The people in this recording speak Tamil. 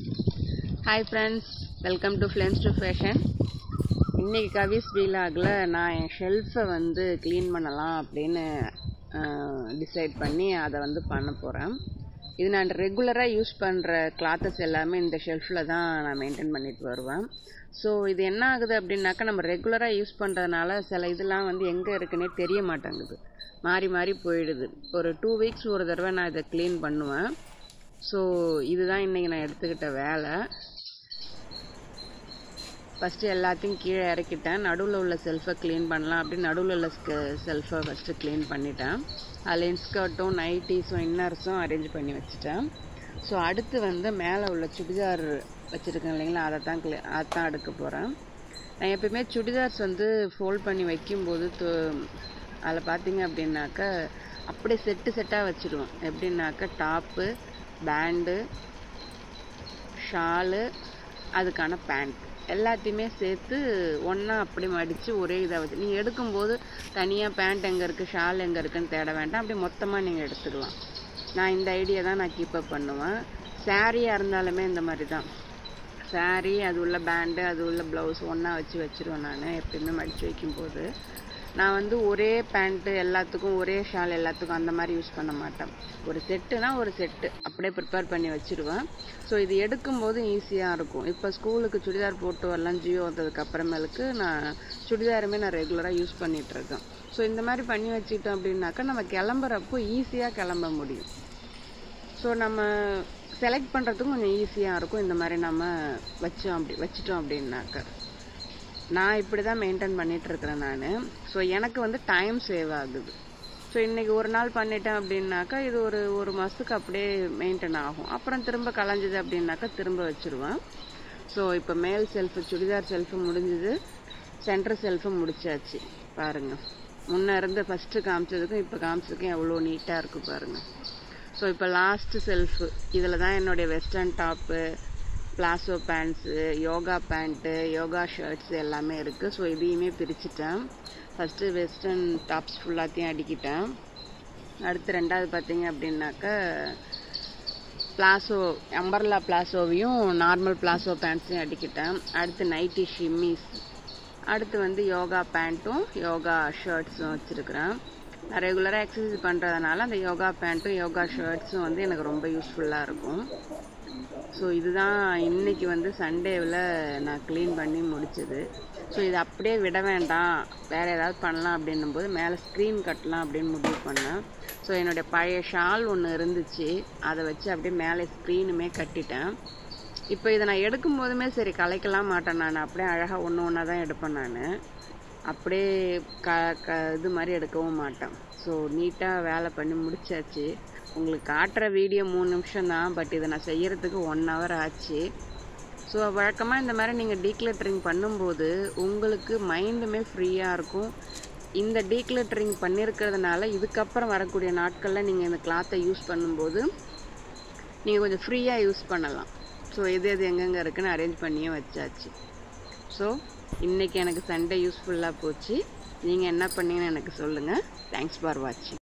Hi friends, welcome to Flames to Fashion. இன்னைக்கு கவிஸ் வீலாகில் நான் என் ஷெல்ஃபை க்ளீன் பண்ணலாம் அப்படின்னு டிசைட் பண்ணி அதை பண்ண போகிறேன். இது நான் ரெகுலராக யூஸ் பண்ணுற கிளாத்தஸ் எல்லாமே இந்த ஷெல்ஃபில் தான் நான் மெயின்டைன் பண்ணிட்டு வருவேன். ஸோ இது என்ன ஆகுது அப்படின்னாக்கா, நம்ம ரெகுலராக யூஸ் பண்ணுறதுனால சில இதெல்லாம் எங்கே இருக்குன்னே தெரிய மாட்டேங்குது, மாறி மாறி போயிடுது. ஒரு 2 weeks ஒரு தடவை நான் இதை க்ளீன் பண்ணுவேன். ஸோ இதுதான் இன்றைக்கி நான் எடுத்துக்கிட்ட வேலை. ஃபஸ்ட்டு எல்லாத்தையும் கீழே இறக்கிட்டேன். நடுவில் உள்ள செல்ஃபை க்ளீன் பண்ணலாம் அப்படின்னு நடுவில் உள்ள செல்ஃபை ஃபஸ்ட்டு க்ளீன் பண்ணிட்டேன். அதில் இன்ஸ்கர்ட்டும் நைட்டிஸும் இன்னர்ஸும் அரேஞ்ச் பண்ணி வச்சுட்டேன். ஸோ அடுத்து மேலே உள்ள சுடிதார் வச்சுருக்கேன் இல்லைங்களா, அதைத்தான் எடுக்க போகிறேன். நான் எப்பயுமே சுடிதார்ஸ் ஃபோல்ட் பண்ணி வைக்கும்போது அதில் பார்த்தீங்க அப்படின்னாக்கா அப்படியே செட்டாக வச்சுடுவோம். எப்படின்னாக்கா டாப்பு, பேண்டு, ஷாலு, அதுக்கான பேண்ட் எல்லாத்தையுமே சேர்த்து ஒன்றா அப்படி மடித்து ஒரே இதாக வச்சு நீங்கள் எடுக்கும்போது தனியாக பேண்ட் எங்கே இருக்குது, ஷால் எங்கே இருக்குதுன்னு தேட வேண்டாம், அப்படி மொத்தமாக நீங்கள் எடுத்துக்கலாம். நான் இந்த ஐடியா தான் நான் கீப்பப் பண்ணுவேன். சாரியாக இருந்தாலுமே இந்த மாதிரி தான். சாரீ, அது உள்ள பேண்டு, அது உள்ள ப்ளவுஸ் ஒன்றா வச்சுருவேன். நான் எப்பயுமே மடித்து வைக்கும்போது நான் ஒரே பேண்ட்டு எல்லாத்துக்கும், ஒரே ஷால் எல்லாத்துக்கும் அந்த மாதிரி யூஸ் பண்ண மாட்டேன். ஒரு செட்டுனா ஒரு செட்டு அப்படியே ப்ரிப்பேர் பண்ணி வச்சுருவேன். ஸோ இது எடுக்கும்போது ஈஸியாக இருக்கும். இப்போ ஸ்கூலுக்கு சுடிதார் போட்டு வரலாம், ஜியோ வந்ததுக்கு அப்புறமேலுக்கு நான் சுடிதாருமே நான் ரெகுலராக யூஸ் பண்ணிகிட்ருக்கேன். ஸோ இந்த மாதிரி பண்ணி வச்சுக்கிட்டோம் அப்படின்னாக்கா நம்ம கிளம்புறப்போ ஈஸியாக கிளம்ப முடியும். ஸோ நம்ம செலக்ட் பண்ணுறதுக்கும் கொஞ்சம் ஈஸியாக இருக்கும். இந்த மாதிரி நம்ம வச்சிட்டோம் அப்படின்னாக்கா நான் இப்படி தான் மெயின்டைன் பண்ணிகிட்ருக்கிறேன் நான். ஸோ எனக்கு டைம் சேவ் ஆகுது. ஸோ இன்றைக்கி ஒரு நாள் பண்ணிட்டேன் அப்படின்னாக்கா இது ஒரு மாதத்துக்கு அப்படியே மெயின்டைன் ஆகும். அப்புறம் திரும்ப கலைஞ்சிது அப்படின்னாக்கா திரும்ப வச்சுருவேன். ஸோ இப்போ மேல் செல்ஃபு, சுடிதார் செல்ஃபு முடிஞ்சுது, சென்டர் செல்ஃபு முடிச்சாச்சு. பாருங்கள், முன்னே இருந்து ஃபஸ்ட்டு காமிச்சதுக்கும் இப்போ காமிச்சதுக்கும் எவ்வளோ நீட்டாக இருக்குது பாருங்கள். ஸோ இப்போ லாஸ்ட்டு செல்ஃபு, இதில் தான் என்னுடைய western top, palazzo pants, yoga pant, yoga shirts எல்லாமே இருக்குது. ஸோ இதையுமே பிரிச்சுட்டேன். ஃபஸ்ட்டு வெஸ்டர்ன் டாப்ஸ் ஃபுல்லாத்தையும் அடிக்கிட்டேன். அடுத்து ரெண்டாவது பார்த்தீங்க அப்படின்னாக்கா பிளாசோ, அம்பர்லா பிளாசோவையும் நார்மல் பிளாசோ பேண்ட்ஸையும் அடிக்கிட்டேன். அடுத்து நைட்டி ஷிம்மிஸ், அடுத்து யோகா பேண்ட்டும் யோகா ஷர்ட்ஸும் வச்சுருக்கிறேன். நான் ரெகுலராக எக்ஸசைஸ் பண்ணுறதுனால அந்த யோகா பேண்ட்டும் யோகா ஷர்ட்ஸும் எனக்கு ரொம்ப யூஸ்ஃபுல்லாக இருக்கும். ஸோ இதுதான் இன்றைக்கி சண்டேவில் நான் க்ளீன் பண்ணி முடிச்சது. ஸோ இதை அப்படியே விட வேண்டாம், வேறு ஏதாவது பண்ணலாம் அப்படின்னும்போது மேலே ஸ்க்ரீன் கட்டலாம் அப்படின்னு முடிவு பண்ணேன். ஸோ என்னுடைய பழைய ஷால் ஒன்று இருந்துச்சு, அதை வச்சு அப்படியே மேலே ஸ்க்ரீனுமே கட்டிட்டேன். இப்போ இதை நான் எடுக்கும் போதுமே சரி கலைக்கலாம் மாட்டேன், நான் அப்படியே அழகாக ஒன்றா தான் எடுப்பேன். நான் அப்படியே இது மாதிரி எடுக்கவும் மாட்டேன். ஸோ நீட்டாக வேலை பண்ணி முடிச்சாச்சு. உங்களுக்கு காட்டுற வீடியோ 3 நிமிஷம் தான், பட் இதை நான் செய்கிறதுக்கு 1 hour ஆச்சு. ஸோ வழக்கமாக இந்த மாதிரி நீங்கள் டீக்ளட்டரிங் பண்ணும்போது உங்களுக்கு மைண்டுமே ஃப்ரீயாக இருக்கும். இந்த டீக்ளட்டரிங் பண்ணியிருக்கிறதுனால இதுக்கப்புறம் வரக்கூடிய நாட்களில் நீங்கள் இந்த கிளாத்தை யூஸ் பண்ணும்போது நீங்கள் கொஞ்சம் ஃப்ரீயாக யூஸ் பண்ணலாம். ஸோ எது எங்கெங்கே இருக்குன்னு அரேஞ்ச் பண்ணியும் வச்சாச்சு. ஸோ இன்றைக்கி எனக்கு சண்டே யூஸ்ஃபுல்லாக போச்சு. நீங்கள் என்ன பண்ணீங்கன்னு எனக்கு சொல்லுங்கள். தேங்க்ஸ் ஃபார் வாட்சிங்.